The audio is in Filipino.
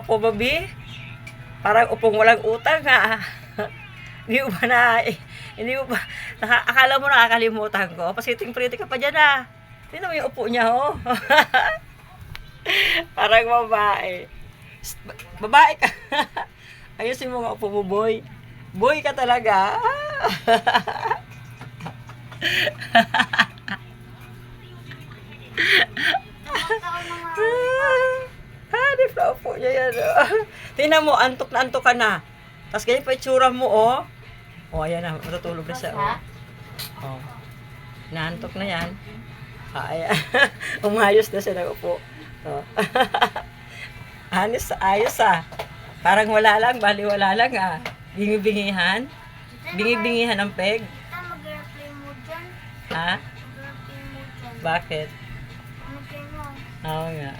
Opo, babi? Parang upong walang utang, ha? Hindi mo ba hindi mo ba, akala mo nakakalimutan ko? Pasiting-priti ka pa dyan, ha? Tingnan mo yung upo niya, oh. Parang babae. Babae ka. Ayusin mo nga upo mo, boy. Boy ka talaga. Hanip na upo niya yan, oh. Tingnan mo, antok ka na. Tapos ganyan pa itsura mo, oh. Oh, ayan na, matutulog na siya, oh. Oh. Naantok na yan. Ayan. Umayos na siya ng upo. Oh. Ayos, ah. Parang wala lang, bali wala lang, ah. Bingi-bingihan. Bingi-bingihan ang peg. Mag-airplay mo dyan. Ha? Mag-airplay mo dyan. Bakit? Mag-airplay mo. Oo nga.